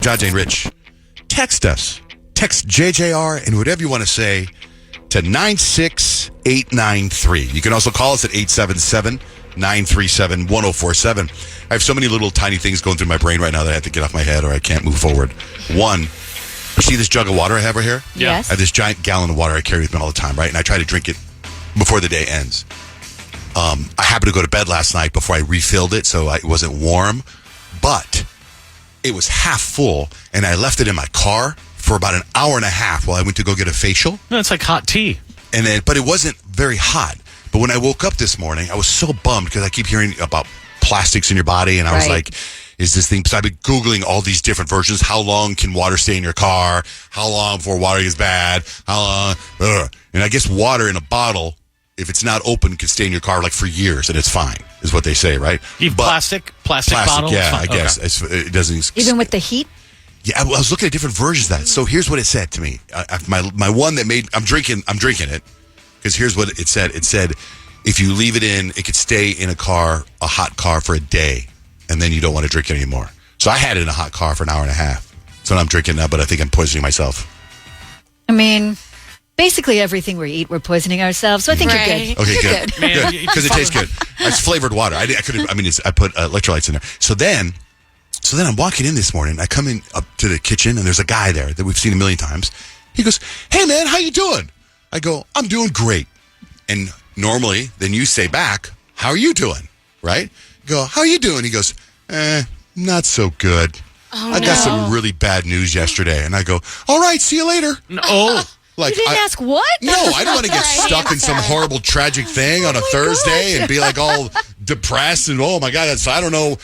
John, Jane, Rich. Text us. Text JJR and whatever you want to say to 96893. You can also call us at 877-937-1047. I have so many little tiny things going through my brain right now that I have to get off my head or I can't move forward. One, you see this jug of water I have right here? Yes. I have this giant gallon of water I carry with me all the time, right? And I try to drink it before the day ends. I happened to go to bed last night before I refilled it, so it wasn't warm. But it was half full, and I left it in my car for about an hour and a half while I went to go get a facial. No, it's like hot tea. But it wasn't very hot. But when I woke up this morning, I was so bummed because I keep hearing about plastics in your body, and I was like, is this thing... So I've been Googling all these different versions. How long can water stay in your car? How long before water gets bad? How long... And I guess water in a bottle, if it's not open, can stay in your car like for years, and it's fine, is what they say, right? Even plastic bottle? Yeah, I guess. It doesn't... Even with the heat? Yeah, I was looking at different versions of that. So here's what it said to me. My one that made... I'm drinking it, because here's what it said. It said, if you leave it in, it could stay in a hot car for a day, and then you don't want to drink it anymore. So I had it in a hot car for an hour and a half. So now I'm drinking that, but I think I'm poisoning myself. I mean... Basically, everything we eat, we're poisoning ourselves. So I think you're good. Okay, you're good. Because it tastes good. It's flavored water. I put electrolytes in there. So then I'm walking in this morning. I come in up to the kitchen, and there's a guy there that we've seen a million times. He goes, "Hey, man, how you doing?" I go, "I'm doing great." And normally, then you say back, "How are you doing?" Right? I go, "How are you doing?" He goes, "Not so good. I got some really bad news yesterday." And I go, "All right, see you later." Oh. Like, you didn't ask what? No, I don't want to get stuck in some horrible, tragic thing on a Thursday and be like all depressed and oh my God, I don't know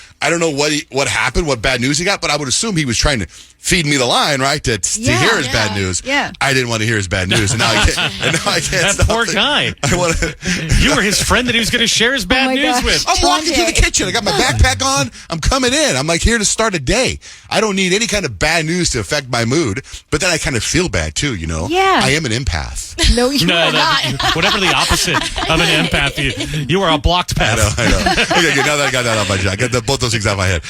what happened, what bad news he got, but I would assume he was trying to feed me the line, right, to hear his bad news. Yeah. I didn't want to hear his bad news, and now I can't. That poor guy. You were his friend that he was going to share his bad news with. I'm walking through the kitchen. I got my backpack on. I'm coming in. I'm like here to start a day. I don't need any kind of bad news to affect my mood, but then I kind of feel bad too, you know? Yeah. I am an empath. No, you're not. Whatever the opposite of an empath, you are a blocked path. I know. Okay, good. Now that I got that off my I got both those things out of my head.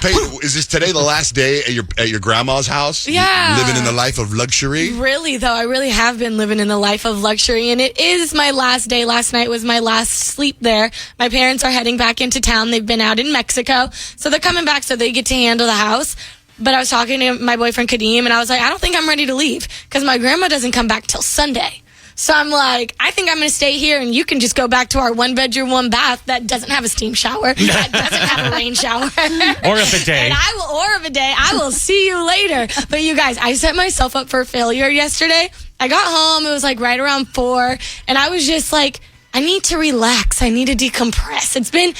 Peyton, is this today the last day at your grandma's house? Yeah. Living in the life of luxury? Really, though, I really have been living in the life of luxury, and it is my last day. Last night was my last sleep there. My parents are heading back into town. They've been out in Mexico, so they're coming back so they get to handle the house. But I was talking to my boyfriend, Kadeem, and I was like, I don't think I'm ready to leave because my grandma doesn't come back till Sunday. So I'm like, I think I'm going to stay here, and you can just go back to our one-bedroom, one-bath that doesn't have a steam shower, that doesn't have a rain shower. Or a bidet. Or a bidet. I will see you later. But you guys, I set myself up for failure yesterday. I got home. It was like right around 4, and I was just like, I need to relax. I need to decompress. It's been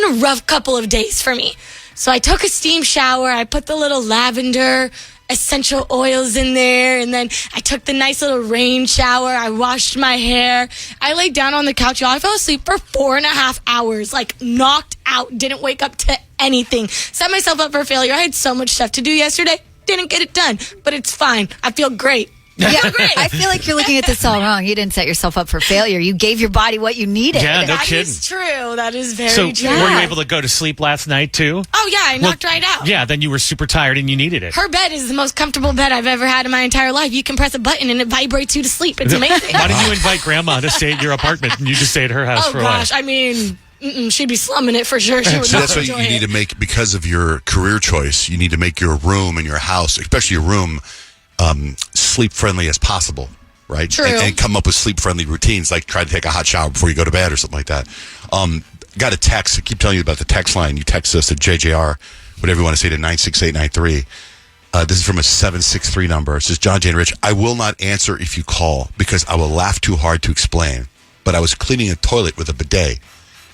a rough couple of days for me. So I took a steam shower. I put the little lavender essential oils in there, and then I took the nice little rain shower. I washed my hair. I laid down on the couch. Y'all, I fell asleep for 4.5 hours, like knocked out. Didn't wake up to anything. Set myself up for failure. I had so much stuff to do yesterday. Didn't get it done, but it's fine. I feel great. Yeah, great. I feel like you're looking at this all wrong. You didn't set yourself up for failure. You gave your body what you needed. Yeah, no That kidding. is true. That is very So, true. were you able to go to sleep last night, too? Oh, yeah. I knocked right out. Yeah, then you were super tired and you needed it. Her bed is the most comfortable bed I've ever had in my entire life. You can press a button and it vibrates you to sleep. It's amazing. Why didn't you invite Grandma to stay at your apartment and you just stay at her house for a while? Oh, gosh. I mean, she'd be slumming it for sure. She would So not that's what enjoy you need it. to make, because of your career choice, you need to make your room and your house, especially your room, sleep-friendly as possible. Right? True. And come up with sleep-friendly routines, like try to take a hot shower before you go to bed or something like that. Got a text. I keep telling you about the text line. You text us at JJR, whatever you want to say, to 96893. This is from a 763 number. It says, John, Jane, Rich, I will not answer if you call because I will laugh too hard to explain. But I was cleaning a toilet with a bidet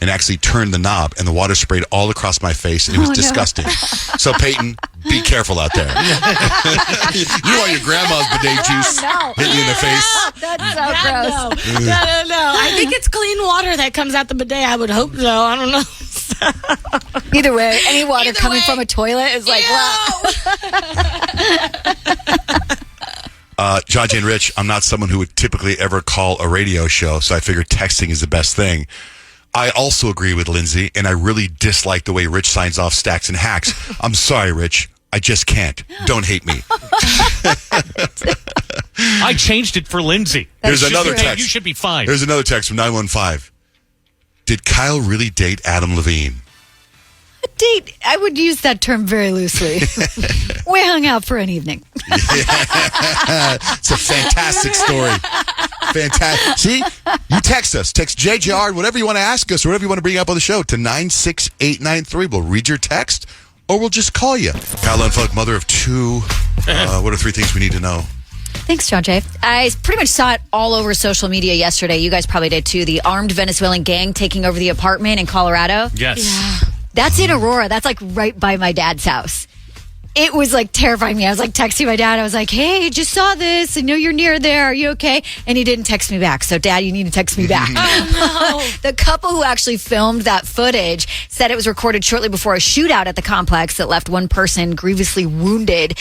and actually turned the knob, and the water sprayed all across my face, and it was disgusting. So, Peyton, be careful out there. You want your grandma's bidet juice hitting you in the face? That's so gross. No. I think it's clean water that comes out the bidet. I would hope so. I don't know. Either way, any water coming from a toilet is like, wow. John, Jane, Rich, I'm not someone who would typically ever call a radio show, so I figure texting is the best thing. I also agree with Lindsay, and I really dislike the way Rich signs off stacks and hacks. I'm sorry, Rich. I just can't. Don't hate me. I changed it for Lindsay. Here's another Hey, text. you should be fine. Here's another text from 915. Did Kyle really date Adam Levine? Date, I would use that term very loosely. We hung out for an evening. It's a fantastic story. Fantastic. See, you text us. Text JJR, whatever you want to ask us or whatever you want to bring up on the show to 96893. We'll read your text or we'll just call you. Kyle Unfuck, mother of two. What are 3 things we need to know? Thanks, John Jay. I pretty much saw it all over social media yesterday. You guys probably did too. The armed Venezuelan gang taking over the apartment in Colorado. Yes. Yeah. That's in Aurora. That's like right by my dad's house. It was like terrifying me. I was like texting my dad. I was like, hey, just saw this. I know you're near there. Are you okay? And he didn't text me back. So, Dad, you need to text me back. Oh, The couple who actually filmed that footage said it was recorded shortly before a shootout at the complex that left one person grievously wounded.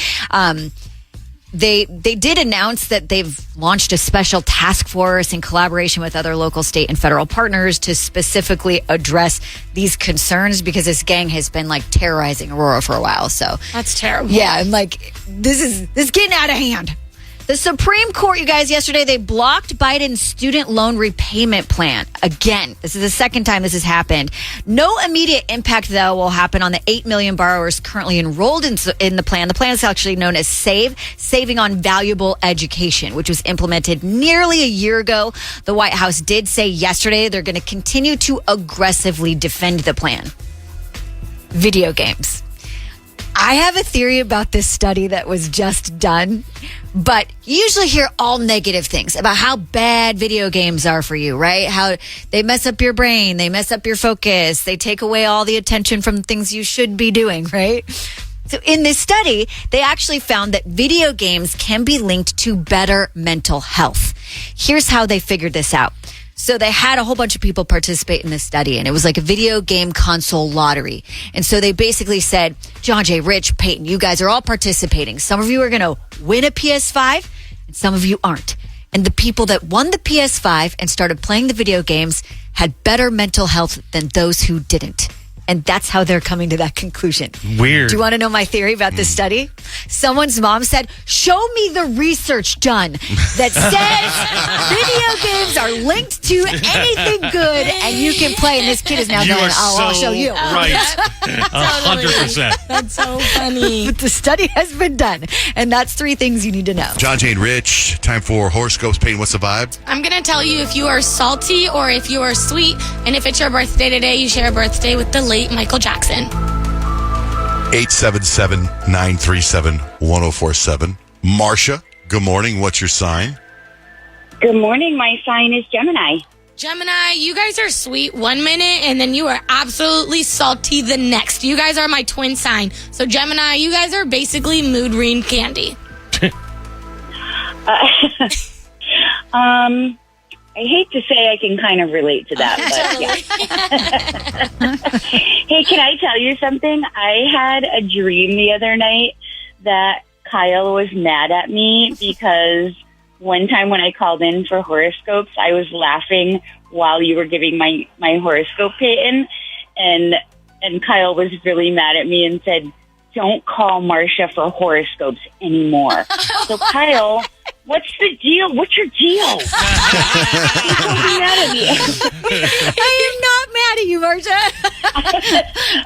They did announce that they've launched a special task force in collaboration with other local, state, and federal partners to specifically address these concerns because this gang has been like terrorizing Aurora for a while. So that's terrible. yeah, I'm like, this is getting out of hand. The Supreme Court, you guys, yesterday, they blocked Biden's student loan repayment plan. Again, this is the second time this has happened. No immediate impact, though, will happen on the 8 million borrowers currently enrolled in the plan. The plan is actually known as SAVE, Saving on Valuable Education, which was implemented nearly a year ago. The White House did say yesterday they're going to continue to aggressively defend the plan. Video games. I have a theory about this study that was just done, but you usually hear all negative things about how bad video games are for you, right? How they mess up your brain, they mess up your focus, they take away all the attention from things you should be doing, right? So in this study, they actually found that video games can be linked to better mental health. Here's how they figured this out. So they had a whole bunch of people participate in this study, and it was like a video game console lottery. And so they basically said, John J. Rich, Peyton, you guys are all participating. Some of you are going to win a PS5, and some of you aren't. And the people that won the PS5 and started playing the video games had better mental health than those who didn't. And that's how they're coming to that conclusion. Weird. Do you want to know my theory about this study? Someone's mom said, show me the research done that says video games are linked to anything good and you can play. And this kid is now You going, are I'll show you. Right. 100%. That's so funny. But the study has been done. And that's 3 things you need to know. John Jane Rich, time for horoscopes. Payne, what's the vibe? I'm going to tell you if you are salty or if you are sweet. And if it's your birthday today, you share a birthday with the late Michael Jackson. 877-937-1047. Marcia, good morning. What's your sign? Good morning. My sign is Gemini. Gemini, you guys are sweet 1 minute and then you are absolutely salty the next. You guys are my twin sign. So Gemini, you guys are basically mood ring candy. I hate to say I can kind of relate to that, but yeah. Hey, can I tell you something? I had a dream the other night that Kyle was mad at me because one time when I called in for horoscopes, I was laughing while you were giving my horoscope, Peyton, and Kyle was really mad at me and said, don't call Marcia for horoscopes anymore. So Kyle, what's the deal? What's your deal? You're so mad at me. I am not mad at you, Marcia.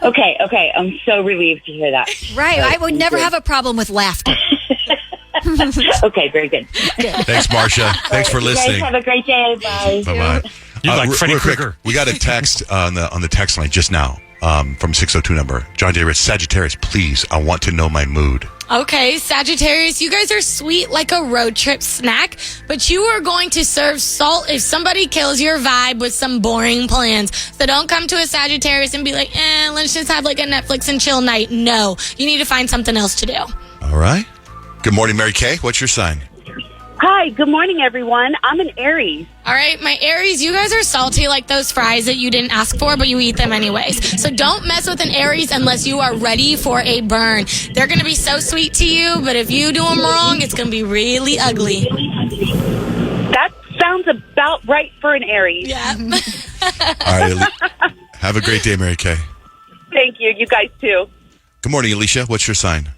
Okay. I'm so relieved to hear that. Right. I would never have a problem with laughter. Okay, very good. Thanks, Marcia. Thanks for You listening. guys have a great day. Bye. Bye-bye. You're like Freddy real quick, Krueger. we got a text on the text line just now from 602 number. John J. Rich, Sagittarius, please, I want to know my mood. Okay, Sagittarius, you guys are sweet like a road trip snack, but you are going to serve salt if somebody kills your vibe with some boring plans. So don't come to a Sagittarius and be like, let's just have like a Netflix and chill night. No, you need to find something else to do. All right. Good morning, Mary Kay. What's your sign? Hi, good morning, everyone. I'm an Aries. All right, my Aries, you guys are salty like those fries that you didn't ask for, but you eat them anyways. So don't mess with an Aries unless you are ready for a burn. They're going to be so sweet to you, but if you do them wrong, it's going to be really ugly. That sounds about right for an Aries. Yeah. All right. Have a great day, Mary Kay. Thank you. You guys too. Good morning, Alicia. What's your sign?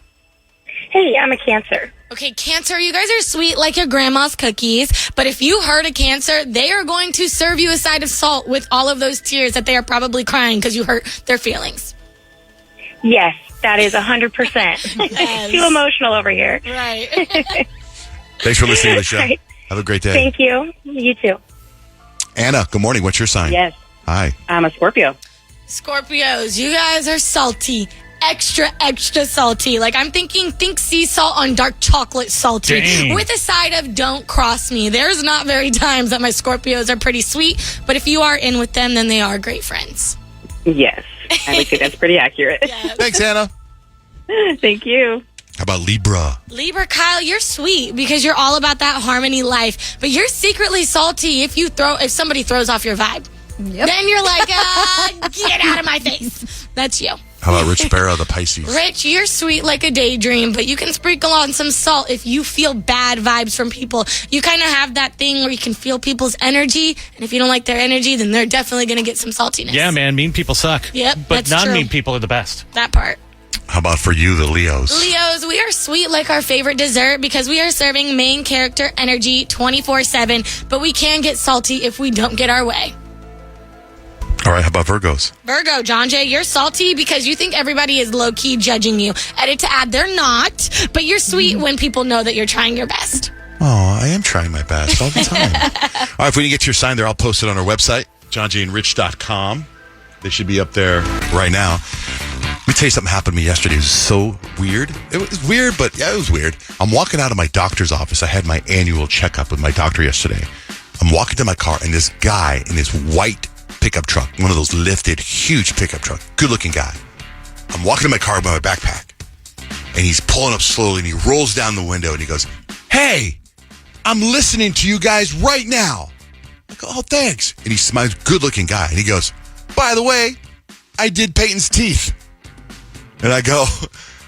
Hey, I'm a Cancer. Okay, Cancer, you guys are sweet like your grandma's cookies, but if you hurt a Cancer, they are going to serve you a side of salt with all of those tears that they are probably crying because you hurt their feelings. Yes, that is 100%. Too emotional over here. Right. Thanks for listening to the show. Right. Have a great day. Thank you. You too. Anna, good morning. What's your sign? Yes, Hi. I'm a Scorpio. Scorpios, you guys are salty. Extra, extra salty. Like, I'm thinking, think sea salt on dark chocolate salty. Dang. With a side of don't cross me. There's not very times that my Scorpios are pretty sweet, but if you are in with them, then they are great friends. Yes, I would say that's pretty accurate. Thanks, Anna. Thank you. How about Libra? Libra, Kyle, you're sweet because you're all about that harmony life, but you're secretly salty if somebody throws off your vibe. Yep. Then you're like, get out of my face. That's you. How about Rich Sparrow, the Pisces? Rich, you're sweet like a daydream, but you can sprinkle on some salt if you feel bad vibes from people. You kind of have that thing where you can feel people's energy, and if you don't like their energy, then they're definitely going to get some saltiness. Yeah, man, mean people suck. Yep, But that's non-mean true. people are the best. That part. How about for you, the Leos? Leos, we are sweet like our favorite dessert because we are serving main character energy 24/7, but we can get salty if we don't get our way. All right, how about Virgos? Virgo, John Jay, you're salty because you think everybody is low-key judging you. Edit to add, they're not, but you're sweet when people know that you're trying your best. Oh, I am trying my best all the time. All right, if we can get your sign there, I'll post it on our website, johnjayandrich.com. They should be up there right now. Let me tell you something happened to me yesterday. It was so weird. It was weird, but yeah, it was weird. I'm walking out of my doctor's office. I had my annual checkup with my doctor yesterday. I'm walking to my car, and this guy in this white pickup truck, one of those lifted, huge pickup truck, good-looking guy. I'm walking to my car with my backpack, and he's pulling up slowly, and he rolls down the window, and he goes, "Hey, I'm listening to you guys right now." I go, "Oh, thanks." And he smiles, good-looking guy, and he goes, "By the way, I did Peyton's teeth." And I go,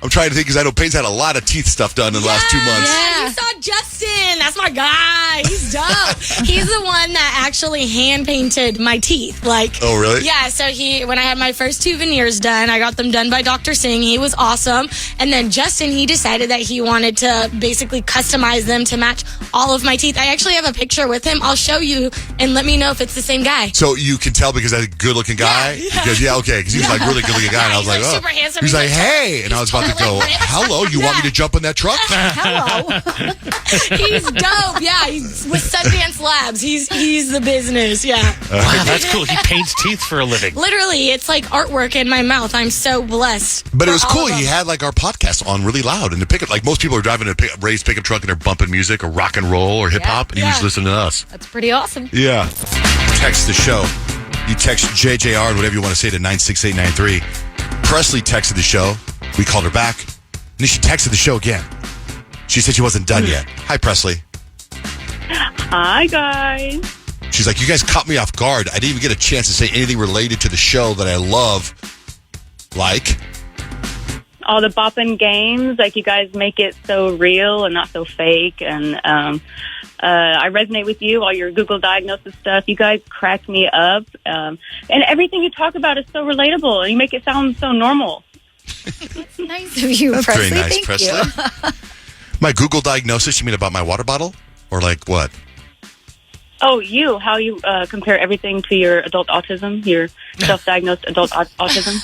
I'm trying to think because I know Peyton's had a lot of teeth stuff done in the last 2 months. Yeah, you saw Justin. That's my guy. He's dope. He's the one that actually hand painted my teeth. Like, Oh, really? Yeah. So when I had my first 2 veneers done, I got them done by Dr. Singh. He was awesome. And then Justin, he decided that he wanted to basically customize them to match all of my teeth. I actually have a picture with him. I'll show you and let me know if it's the same guy. So you can tell because that's a good-looking guy? Yeah. Because, okay, because he was like really good-looking guy. And I was he's like, like oh. super handsome. He's He's like, like, hey. And I was about to go, like, hello, you want me to jump in that truck? Hello. He's dope. Yeah, he's with Sundance Labs. He's the business. Yeah. Wow, that's cool. He paints teeth for a living. Literally, it's like artwork in my mouth. I'm so blessed. But it for was all cool. of them. He had like our podcast on really loud in the pickup. Like most people are driving a raised pickup truck and they're bumping music or rock and roll or hip hop, and he was listening to us. That's pretty awesome. Yeah. Text the show. You text JJR and whatever you want to say to 96893. Presley texted the show. We called her back. And then she texted the show again. She said she wasn't done yet. Hi, Presley. Hi, guys. She's like, you guys caught me off guard. I didn't even get a chance to say anything related to the show that I love. Like? All the bopping games, like you guys make it so real and not so fake. And I resonate with you, all your Google diagnosis stuff. You guys crack me up. And everything you talk about is so relatable. And you make it sound so normal. That's nice of you, That's Presley. very nice, Thank Presley. you. My Google diagnosis, you mean about my water bottle? Or like what? Oh, how you compare everything to your adult autism, your self-diagnosed adult autism.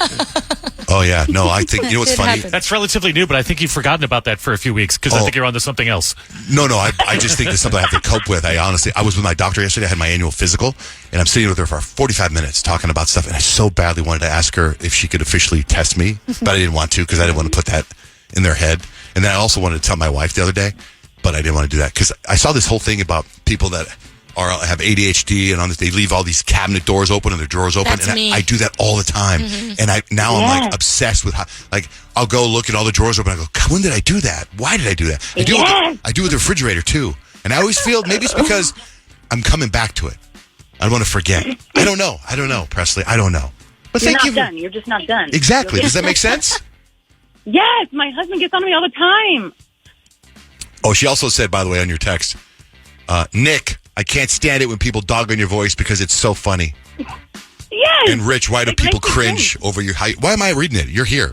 Oh, yeah. No, I think, you know what's It funny? happens. That's relatively new, but I think you've forgotten about that for a few weeks because I Oh. think you're onto something else. No, I just think it's something I have to cope with. I was with my doctor yesterday. I had my annual physical, and I'm sitting with her for 45 minutes talking about stuff, and I so badly wanted to ask her if she could officially test me, but I didn't want to because I didn't want to put that in their head. And then I also wanted to tell my wife the other day, but I didn't want to do that because I saw this whole thing about people that have ADHD and they leave all these cabinet doors open and their drawers open. That's and me. I do that all the time. And I'm like obsessed with how, like, I'll go look at all the drawers open. I go, God, when did I do that? Why did I do that? I do it with the refrigerator too. And I always feel maybe it's because I'm coming back to it. I don't want to forget. I don't know, Presley. I don't know. But You're thank not you. done. You're just not done. Exactly. Does that make sense? Yes, my husband gets on me all the time. Oh, she also said, by the way, on your text, Nick, I can't stand it when people dog on your voice because it's so funny. Yes. And Rich, why do It people makes me cringe over your height? Why am I reading it? You're here.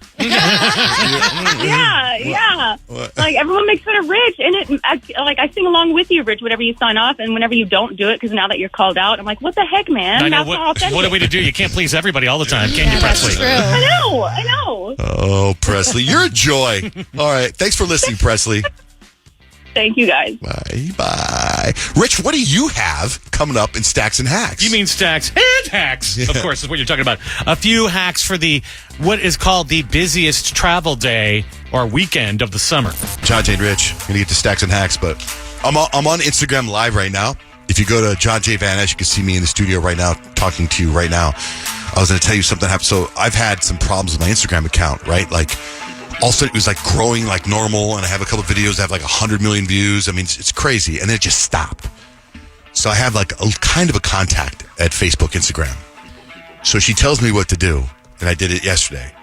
Yeah. Like everyone makes fun of Rich, and I sing along with you, Rich. Whenever you sign off, and whenever you don't do it, because now that you're called out, I'm like, what the heck, man? I know. That's not authentic. What are we to do? You can't please everybody all the time, can you, Presley? I know. Oh, Presley, you're a joy. All right, thanks for listening, Presley. Thank you, guys. Bye. Rich, what do you have coming up in Stacks and Hacks? You mean stacks and hacks? Yeah. Of course, is what you're talking about. A few hacks for what is called the busiest travel day or weekend of the summer. John, J. and Rich, going to get to Stacks and Hacks, but I'm on Instagram Live right now. If you go to John J. Van Ness, you can see me in the studio right now, talking to you right now. I was going to tell you something happened. So I've had some problems with my Instagram account, right? Like, all of a sudden, it was like growing like normal, and I have a couple of videos that have like 100 million views. I mean, it's crazy. And then it just stopped. So I have like a kind of a contact at Facebook, Instagram. So she tells me what to do, and I did it yesterday.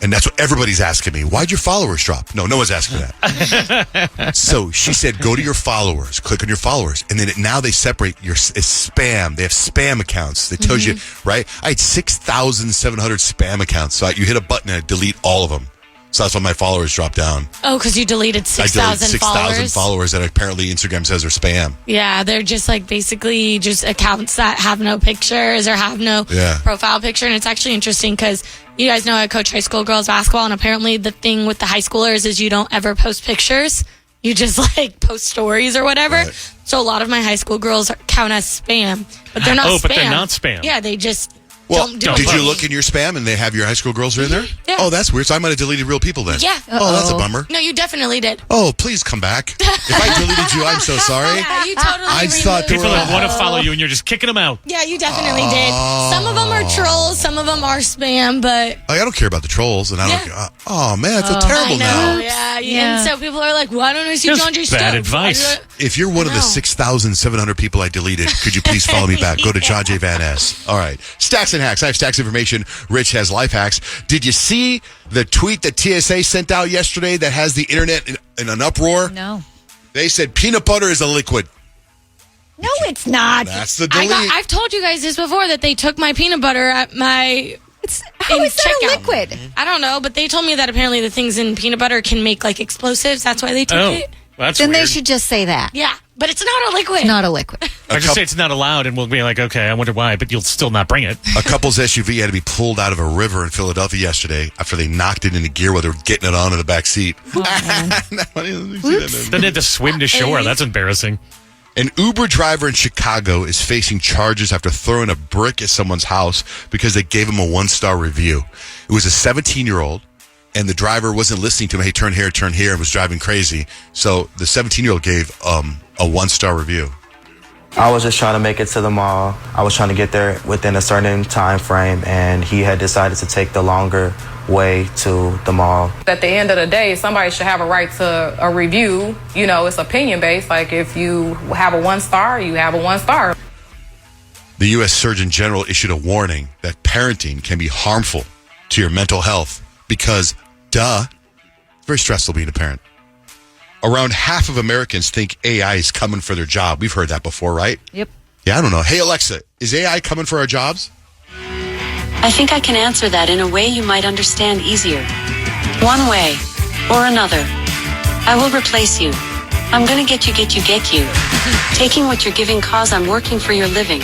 And that's what everybody's asking me. Why'd your followers drop? No one's asking that. So she said, go to your followers, click on your followers. And then now they separate it's spam. They have spam accounts. They tells you, right? I had 6,700 spam accounts. So you hit a button and I delete all of them. So that's why my followers dropped down. Oh, because you deleted 6,000 followers? 6,000 followers that apparently Instagram says are spam. Yeah, they're just like basically just accounts that have no pictures or have no profile picture. And it's actually interesting because you guys know I coach high school girls basketball, and apparently the thing with the high schoolers is you don't ever post pictures. You just like post stories or whatever. Right. So a lot of my high school girls count as spam, but they're not spam. Oh, but they're not spam. Yeah, they just... Well, did you look in your spam and they have your high school girls are in there? Yeah. Oh, that's weird. So I might have deleted real people then. Yeah. Oh, that's a bummer. No, you definitely did. Oh, please come back. If I deleted you, I'm so sorry. Yeah, you totally I thought there People were... that want to follow you and you're just kicking them out. Yeah, you definitely did. Some of them are trolls, some of them are spam, but... I don't care about the trolls, and I don't... oh, man, I feel terrible now. Yeah. And so people are like, why don't I see John J. Bad advice. If you're one of the 6,700 people I deleted, could you please follow me back? Go to John J. Van Ness. All right. Stacks and Hacks. I have Stacks information. Rich has life hacks. Did you see the tweet that TSA sent out yesterday that has the internet in an uproar? No. They said peanut butter is a liquid. No, it's not. That's the delete. I've told you guys this before, that they took my peanut butter at my... How is that a checkout. liquid? I don't know, but they told me that apparently the things in peanut butter can make like explosives. That's why they took it. That's Then weird. they should just say that. Yeah, but it's not a liquid. It's not a liquid. Or just say it's not allowed, and we'll be like, okay, I wonder why, but you'll still not bring it. A couple's SUV had to be pulled out of a river in Philadelphia yesterday after they knocked it into gear while they were getting it on in the back seat. Then they had to swim to shore. That's embarrassing. An Uber driver in Chicago is facing charges after throwing a brick at someone's house because they gave him a 1-star review. It was a 17-year-old, and the driver wasn't listening to him. Hey, turn here, and was driving crazy. So the 17-year-old gave a 1-star review. I was just trying to make it to the mall. I was trying to get there within a certain time frame, and he had decided to take the longer way to the mall. At the end of the day, somebody should have a right to a review. You know, it's opinion based. Like if you have a 1-star, you have a 1-star. The U.S. Surgeon General issued a warning that parenting can be harmful to your mental health because, it's very stressful being a parent. Around half of Americans think AI is coming for their job. We've heard that before, right? Yep. Yeah, I don't know. Hey, Alexa, is AI coming for our jobs? I think I can answer that in a way you might understand easier. One way or another. I will replace you. I'm gonna get you. Taking what you're giving cause I'm working for your living.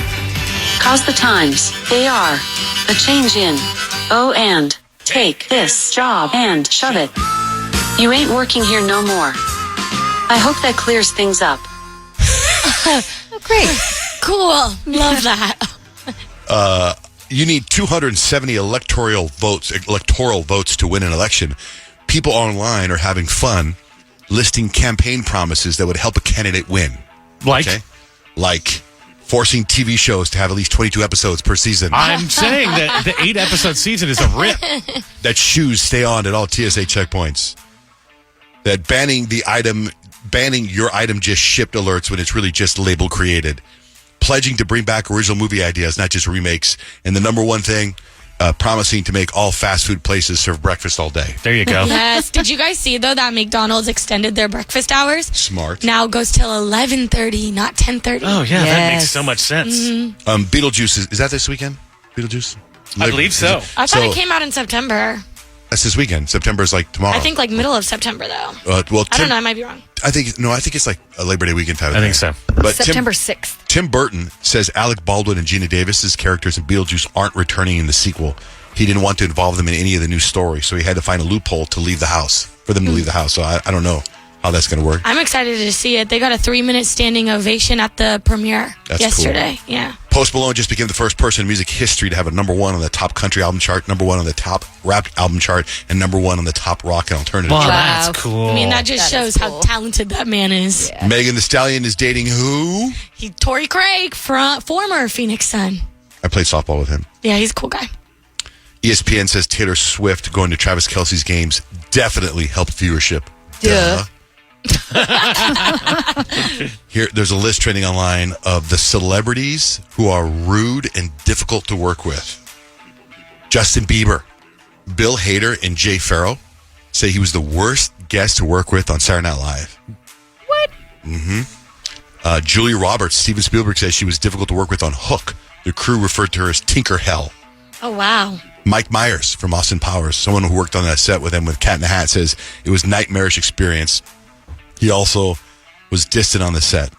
Cause the times, they are a change in. Oh, and take this job and shove it. You ain't working here no more. I hope that clears things up. Oh, great. Cool. Love that. You need 270 electoral votes to win an election. People online are having fun listing campaign promises that would help a candidate win. Like? Okay? Like forcing TV shows to have at least 22 episodes per season. I'm saying that the 8-episode season is a rip. That shoes stay on at all TSA checkpoints. That banning your item just shipped alerts when it's really just label created. Pledging to bring back original movie ideas, not just remakes. And the number one thing, promising to make all fast food places serve breakfast all day. There you go. Yes. Did you guys see, though, that McDonald's extended their breakfast hours? Smart. Now it goes till 11:30, not 10:30. Oh, yeah, that makes so much sense. Beetlejuice, is that this weekend? Beetlejuice? I believe so. I thought it came out in September. That's this weekend. September's like tomorrow. I think like middle of September, though. Well, I don't know. I might be wrong. I think it's like a Labor Day weekend type of I think thing. so. But September 6th. Tim Burton says Alec Baldwin and Gina Davis's characters in Beetlejuice aren't returning in the sequel. He didn't want to involve them in any of the new story, so he had to find a loophole to leave the house, for them to leave the house. So I don't know how that's going to work. I'm excited to see it. They got a 3-minute standing ovation at the premiere yesterday. Cool. Yeah. Post Malone just became the first person in music history to have a number 1 on the top country album chart, number 1 on the top rap album chart, and number 1 on the top rock and alternative chart. That's cool. I mean, that just shows how talented that man is. Yeah. Megan Thee Stallion is dating who? Torrey Craig, former Phoenix Sun. I played softball with him. Yeah, he's a cool guy. ESPN says Taylor Swift going to Travis Kelce's games definitely helped viewership. Duh. There's a list trending online of the celebrities who are rude and difficult to work with. Justin Bieber, Bill Hader, and Jay Farrow say he was the worst guest to work with on Saturday Night Live. What? Mm-hmm. Julia Roberts, Steven Spielberg says she was difficult to work with on Hook. The crew referred to her as Tinker Hell. Oh, wow. Mike Myers from Austin Powers, someone who worked on that set with him with Cat in the Hat, says it was a nightmarish experience. He also was distant on the set.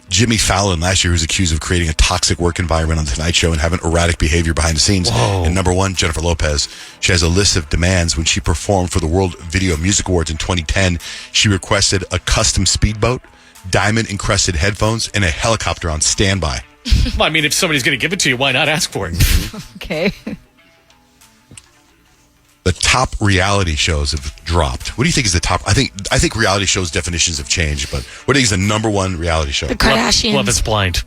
Jimmy Fallon last year was accused of creating a toxic work environment on The Tonight Show and having erratic behavior behind the scenes. Whoa. And number 1, Jennifer Lopez. She has a list of demands. When she performed for the World Video Music Awards in 2010, she requested a custom speedboat, diamond-encrusted headphones, and a helicopter on standby. Well, I mean, if somebody's going to give it to you, why not ask for it? Okay. The top reality shows have dropped. What do you think is the top? I think reality shows definitions have changed, but what do you think is the number 1 reality show? The Kardashians. Love is Blind.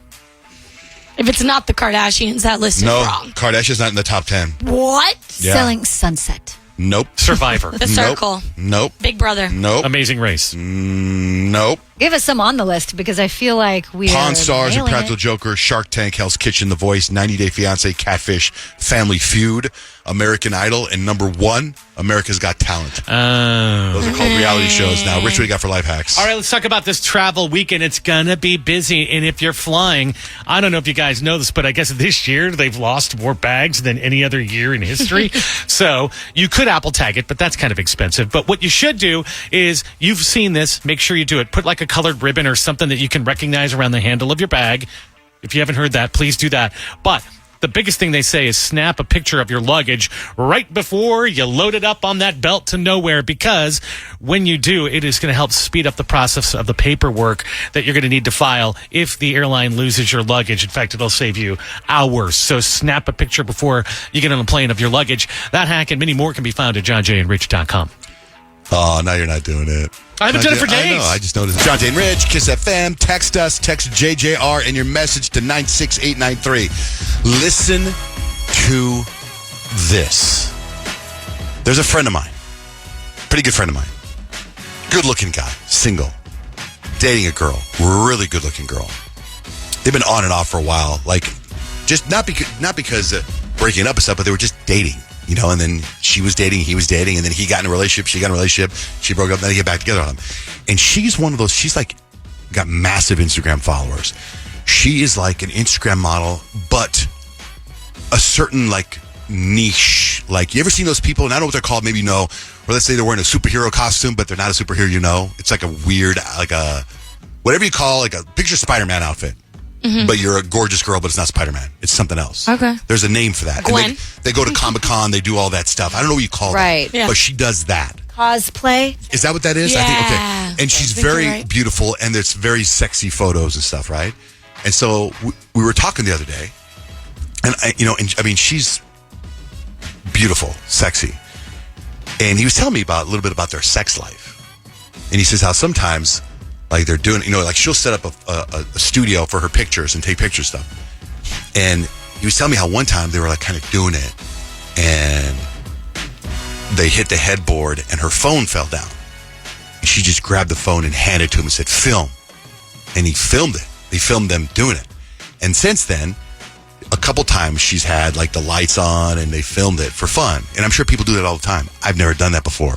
If it's not the Kardashians, that list is wrong. Kardashian's not in the top 10. What? Yeah. Selling Sunset. Nope. Survivor. The Circle. Nope. Big Brother. Nope. Amazing Race. Nope. Give us some on the list because I feel like we Pawn are Stars, nailing Impractical it. Joker, Shark Tank, Hell's Kitchen, The Voice, 90 Day Fiancé, Catfish, Family Feud, American Idol, and number 1, America's Got Talent. Those are called reality shows now. Rich, what do you got for life hacks? All right, let's talk about this travel weekend. It's going to be busy. And if you're flying, I don't know if you guys know this, but I guess this year they've lost more bags than any other year in history. So you could Apple tag it, but that's kind of expensive. But what you should do is, you've seen this, make sure you do it. Put like a colored ribbon or something that you can recognize around the handle of your bag. If you haven't heard that, please do that. But the biggest thing they say is snap a picture of your luggage right before you load it up on that belt to nowhere, because when you do, it is going to help speed up the process of the paperwork that you're going to need to file if the airline loses your luggage. In fact, it'll save you hours. So snap a picture before you get on a plane of your luggage. That hack and many more can be found at johnjandrich.com. Oh, now you're not doing it. I haven't done it for days. I know. I just noticed. John Jay and Rich, Kiss FM. Text us. Text JJR and your message to 96893. Listen to this. There's a friend of mine. Pretty good friend of mine. Good-looking guy. Single. Dating a girl. Really good-looking girl. They've been on and off for a while. Like, just not because breaking up and stuff, but they were just dating. You know, and then she was dating, he was dating, and then he got in a relationship, she got in a relationship, she broke up, then they get back together on him. And she's one of those, she's like, got massive Instagram followers. She is like an Instagram model, but a certain like niche. Like, you ever seen those people, and I don't know what they're called, maybe you know, or let's say they're wearing a superhero costume, but they're not a superhero, you know? It's like a weird, like a, whatever you call, like a picture Spider-Man outfit. Mm-hmm. But you're a gorgeous girl, but it's not Spider-Man. It's something else. Okay. There's a name for that. Gwen. And they go to Comic-Con, they do all that stuff. I don't know what you call Right. that. Yeah. But she does that. Cosplay. Is that what that is? Yeah. I think, okay. And she's I think very you're right. beautiful, and there's very sexy photos and stuff, right? And so we were talking the other day, and I mean, she's beautiful, sexy. And he was telling me a little bit about their sex life. And he says how sometimes, like, they're doing, you know, like, she'll set up a studio for her pictures and take picture stuff. And he was telling me how one time they were, like, kind of doing it, and they hit the headboard, and her phone fell down. And she just grabbed the phone and handed it to him and said, film. And he filmed it. They filmed them doing it. And since then, a couple times she's had, like, the lights on, and they filmed it for fun. And I'm sure people do that all the time. I've never done that before.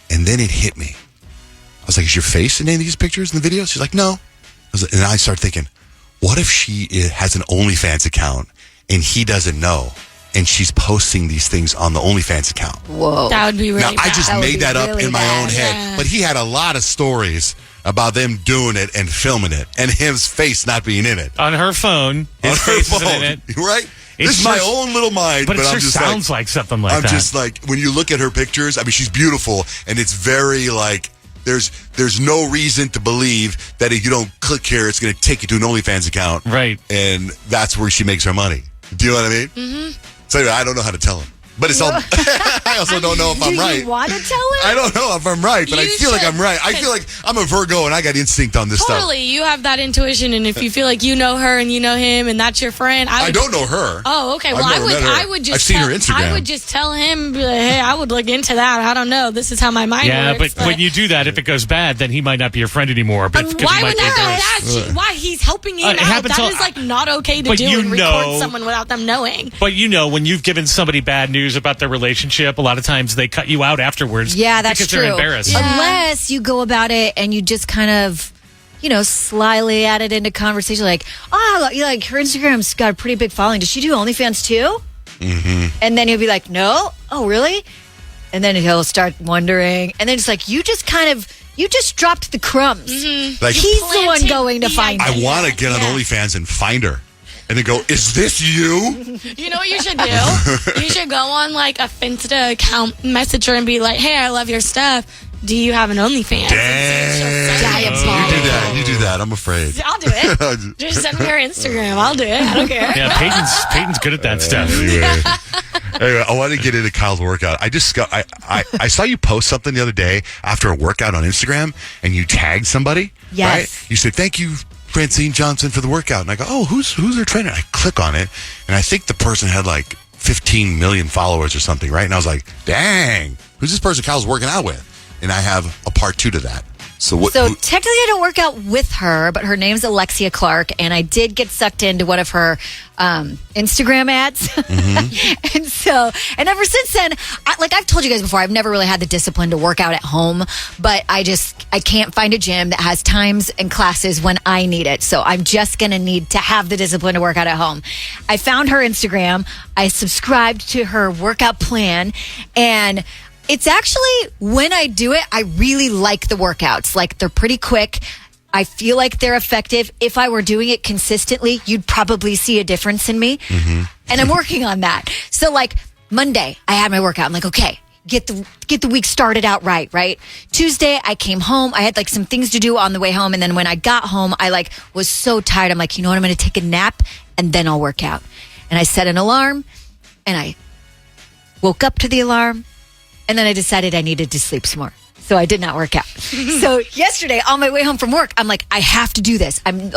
And then it hit me. I was like, is your face in any of these pictures and the videos? She's like, no. And I started thinking, what if she has an OnlyFans account and he doesn't know. And she's posting these things on the OnlyFans account. Whoa. That would be really Now, I bad. just That would made be that up really in my bad. own head. Yeah. But he had a lot of stories about them doing it and filming it and his face not being in it. On her phone, his On her face isn't phone, in it. right? It This is my sure- own little mind, But but it I'm sure just sounds like something like I'm that. just like, when you look at her pictures, I mean, she's beautiful, and it's very like, there's no reason to believe that if you don't click here, it's going to take you to an OnlyFans account. Right. And that's where she makes her money. Do you know what I mean? Mm-hmm. So anyway, I don't know how to tell him. But it's all, I also don't know if I'm right. Do you want to tell him? I don't know if I'm right, but I You feel like should. I'm right. I feel like I'm a Virgo and I got instinct on this stuff. Totally, you have that intuition, and if you feel like you know her and you know him, and that's your friend, I don't know her. Oh, okay. Well, I've I never would. met her. I would just. I've seen tell, her Instagram. I would just tell him, be like, "Hey, I would look into that. I don't know. This is how my mind Yeah, works." but when you do that, if it goes bad, then he might not be your friend anymore. But because why he might would be that embarrassed. go? Why he's helping him It out? happens That all- is like not okay to But do you and know- record someone without them knowing. But you know, when you've given somebody bad news about their relationship, a lot of times they cut you out afterwards. Yeah, that's because true. they're embarrassed. Yeah. Unless you go about it and you just kind of, slyly add it into conversation, like, oh, like her Instagram's got a pretty big following. Does she do OnlyFans too? Mm-hmm. And then he'll be like, no. Oh, really? And then he'll start wondering, and then it's like you just dropped the crumbs. Like, He's the one Planting going to the find I it. want to get on OnlyFans and find her. And then go, is this you? You know what you should do? You should go on like a Finsta account, message her, and be like, "Hey, I love your stuff. Do you have an OnlyFans?" Dang. You do that. I'm afraid. I'll do it. Just send me her Instagram. I'll do it. I don't care. Yeah, Peyton's good at that stuff. Anyway, I want to get into Kyle's workout. I saw you post something the other day after a workout on Instagram, and you tagged somebody. Yes. Right? You said, "Thank you, Francine Johnson, for the workout." And I go, "Oh, who's their trainer?" I click on it, and I think the person had like 15 million followers or something, right? And I was like, "Dang, who's this person Kyle's working out with?" And I have a part 2 to that. So Technically I don't work out with her, but her name's Alexia Clark, and I did get sucked into one of her Instagram ads. Mm-hmm. and ever since then, I've told you guys before, I've never really had the discipline to work out at home, but I can't find a gym that has times and classes when I need it. So I'm just going to need to have the discipline to work out at home. I found her Instagram. I subscribed to her workout plan, and it's actually, when I do it, I really like the workouts. Like, they're pretty quick. I feel like they're effective. If I were doing it consistently, you'd probably see a difference in me. Mm-hmm. And I'm working on that. So, like, Monday, I had my workout. I'm like, okay, get the week started out right? Tuesday, I came home. I had, like, some things to do on the way home. And then when I got home, I, like, was so tired. I'm like, you know what? I'm going to take a nap, and then I'll work out. And I set an alarm, and I woke up to the alarm. And then I decided I needed to sleep some more. So I did not work out. So yesterday, on my way home from work, I'm like, I have to do this. I'm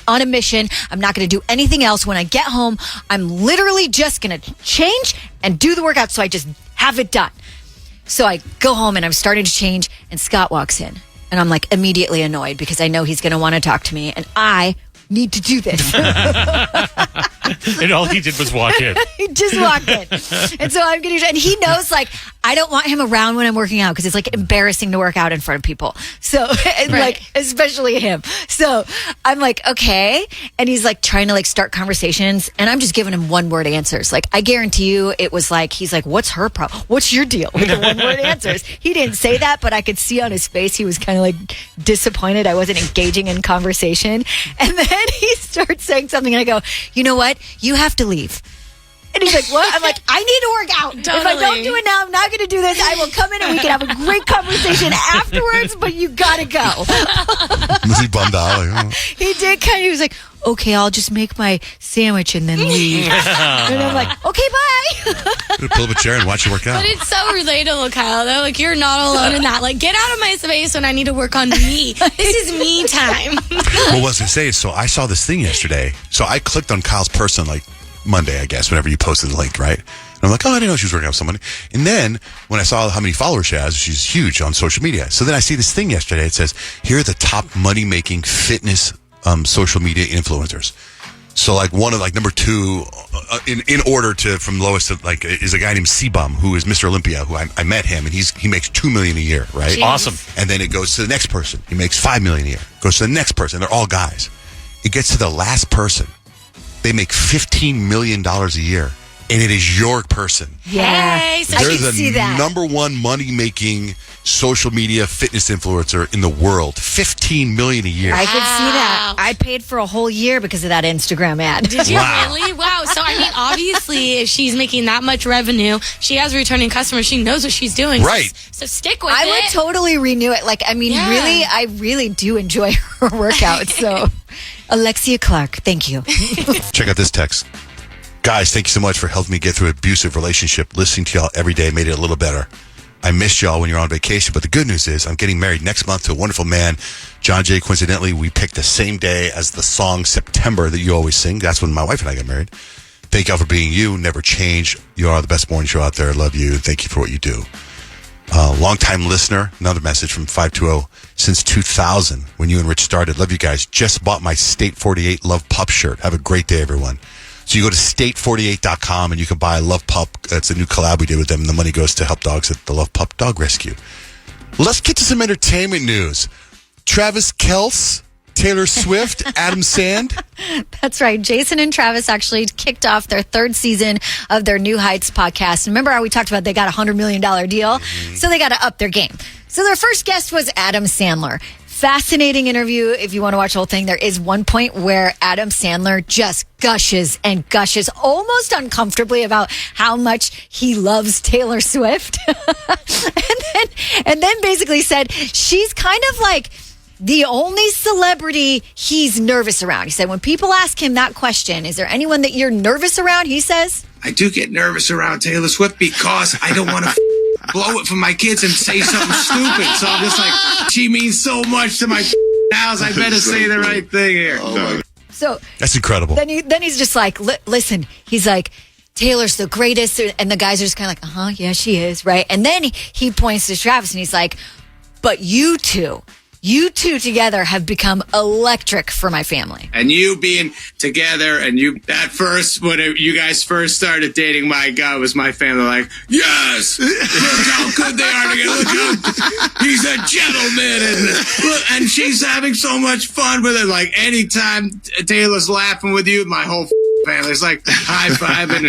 on a mission. I'm not going to do anything else. When I get home, I'm literally just going to change and do the workout so I just have it done. So I go home and I'm starting to change, and Scott walks in. And I'm like immediately annoyed because I know he's going to want to talk to me. And I need to do this. And all he did was walk in. He just walked in. And so I'm going to, and he knows, like, I don't want him around when I'm working out because it's like embarrassing to work out in front of people. So, and like, especially him. So I'm like, okay. And he's like trying to like start conversations, and I'm just giving him 1-word answers. Like, I guarantee you it was like, he's like, what's her problem? What's your deal with the 1-word answers? He didn't say that, but I could see on his face he was kind of like disappointed I wasn't engaging in conversation. And then he starts saying something, and I go, you know what? You have to leave. And he's like, what? I'm like, I need to work out. If I don't do it now, I'm not going to do this. I will come in and we can have a great conversation afterwards, but you got to go. Was he bummed out? Like, oh. He did he was like, okay, I'll just make my sandwich and then leave. And I'm like, okay, bye. Pull up a chair and watch you work out. But it's so relatable, Kyle, though. Like, you're not alone in that. Like, get out of my space when I need to work on me. This is me time. Well, what I was going to say is, so I saw this thing yesterday. So I clicked on Kyle's person like Monday, I guess, whenever you posted the link, right? And I'm like, oh, I didn't know she was working out with somebody. And then when I saw how many followers she has, she's huge on social media. So then I see this thing yesterday. It says, here are the top money-making fitness social media influencers. So like one of like number 2 in order to from lowest to like is a guy named C-Bum, who is Mr. Olympia, who I met him, and he makes $2 million a year, right? Jeez. Awesome. And then it goes to the next person. He makes $5 million a year. Goes to the next person. They're all guys. It gets to the last person, They make $15 million a year, and it is your person. Yeah. Hey, so I They're can see the that. number one money-making social media fitness influencer in the world. $15 million a year. I could see that. I paid for a whole year because of that Instagram ad. Did you Wow. really? Wow. So, I mean, obviously, if she's making that much revenue, she has returning customers. She knows what she's doing. Right. So stick with I it. would totally renew it. Like, I mean, Yeah. really, I really do enjoy her workouts. So, Alexia Clark, thank you. Check out this text. Guys, thank you so much for helping me get through an abusive relationship. Listening to y'all every day made it a little better. I missed y'all when you're on vacation, but the good news is I'm getting married next month to a wonderful man, John Jay. Coincidentally, we picked the same day as the song September that you always sing. That's when my wife and I got married. Thank y'all for being you. Never change. You are the best morning show out there. Love you. Thank you for what you do. Long-time listener. Another message from 520. Since 2000, when you and Rich started. Love you guys. Just bought my State 48 Love Pup shirt. Have a great day, everyone. So you go to state48.com and you can buy Love Pup. It's a new collab we did with them. And the money goes to help dogs at the Love Pup Dog Rescue. Let's get to some entertainment news. Travis Kelce, Taylor Swift, Adam Sand. That's right. Jason and Travis actually kicked off their third season of their New Heights podcast. Remember how we talked about they got a $100 million deal? So they got to up their game. So their first guest was Adam Sandler. Fascinating interview. If you want to watch the whole thing, there is one point where Adam Sandler just gushes and gushes almost uncomfortably about how much he loves Taylor Swift. and then basically said she's kind of like the only celebrity he's nervous around. He said, when people ask him that question, is there anyone that you're nervous around? He says, I do get nervous around Taylor Swift because I don't want to blow it for my kids and say something stupid. So I'm just like, she means so much to my house. I better say the right thing here. so That's incredible. then he's just like, listen, he's like, Taylor's the greatest. And the guys are just kind of like, yeah, she is. Right. And then he points to Travis and he's like, but you two together have become electric for my family. And you being together and that first, when you guys first started dating, my God, was my family like, yes, look how good they are together. Look how he's a gentleman. And she's having so much fun with it. Like anytime Taylor's laughing with you, my whole family's like high-fiving.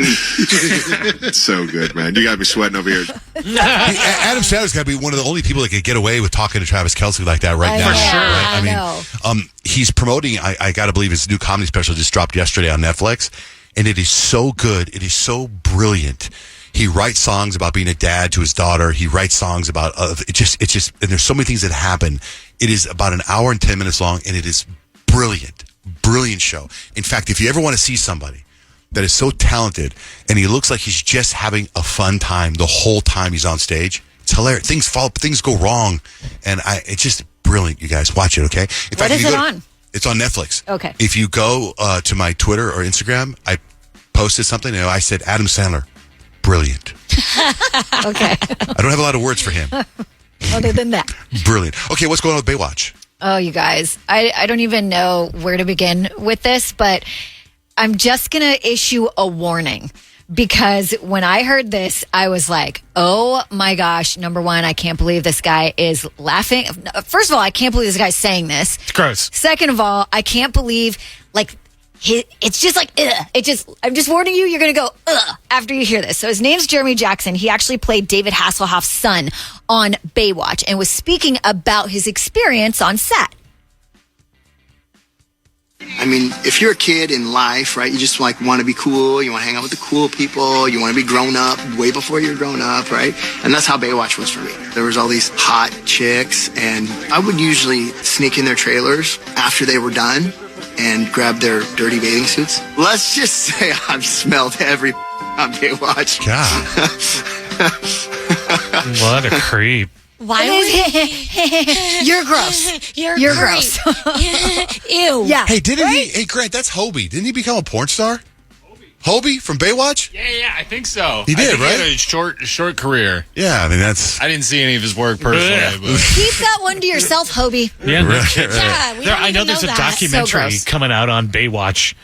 It's so good, man. You got me sweating over here. Adam Sandler's got to be one of the only people that could get away with talking to Travis Kelce like that right I now. know. Right? I know. He's promoting, I got to believe his new comedy special just dropped yesterday on Netflix, and it is so good. It is so brilliant. He writes songs about being a dad to his daughter. He writes songs about, it's just, and there's so many things that happen. It is about an hour and 10 minutes long, and it is brilliant. Brilliant show. In fact, if you ever want to see somebody that is so talented and he looks like he's just having a fun time the whole time he's on stage, it's hilarious. Things go wrong, and it's just brilliant. You guys watch it, okay? In fact, What if is you it go on? It's on Netflix. Okay. If you go to my Twitter or Instagram, I posted something and I said Adam Sandler, brilliant. Okay. I don't have a lot of words for him. Other than that. Brilliant. Okay, what's going on with Baywatch? Oh, you guys, I don't even know where to begin with this, but I'm just going to issue a warning because when I heard this, I was like, oh my gosh, number one, I can't believe this guy is laughing. First of all, I can't believe this guy's saying this. It's gross. Second of all, I can't believe it's just like, ugh. I'm just warning you, you're going to go, ugh, after you hear this. So his name's Jeremy Jackson. He actually played David Hasselhoff's son on Baywatch and was speaking about his experience on set. I mean, if you're a kid in life, right, you just like want to be cool. You want to hang out with the cool people. You want to be grown up way before you're grown up, right? And that's how Baywatch was for me. There was all these hot chicks, and I would usually sneak in their trailers after they were done and grab their dirty bathing suits. Let's just say I've smelled every on Baywatch. God. What a creep. Why would You're gross. You're gross. Ew. Yeah. Hey, hey, Grant, that's Hobie. Didn't he become a porn star? Hobie from Baywatch? Yeah, I think so. He did, right? He had a short career. Yeah, I mean, that's... I didn't see any of his work personally. But. Keep that one to yourself, Hobie. Yeah, Right. Yeah, we I know there's a So documentary gross. coming out on Baywatch.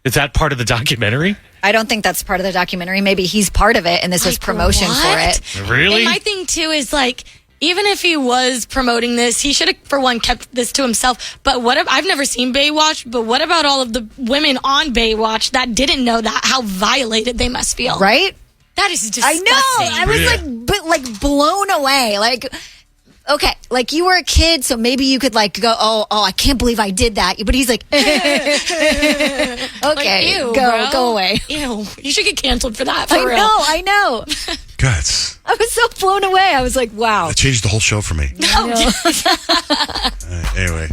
Is that part of the documentary? I don't think that's part of the documentary. Maybe he's part of it, and this is Like, promotion what? for it. Really? And my thing, too, is like, even if he was promoting this, he should have, for one, kept this to himself. But I've never seen Baywatch, but what about all of the women on Baywatch that didn't know that, how violated they must feel? Right? That is disgusting. I know. I was like blown away. Like, okay, like you were a kid, so maybe you could like go, oh, I can't believe I did that. But he's like, okay, like, ew, go away. Ew, you should get canceled for that. For real. I know. Guts. I was so blown away. I was like, wow. It changed the whole show for me. No. Anyway.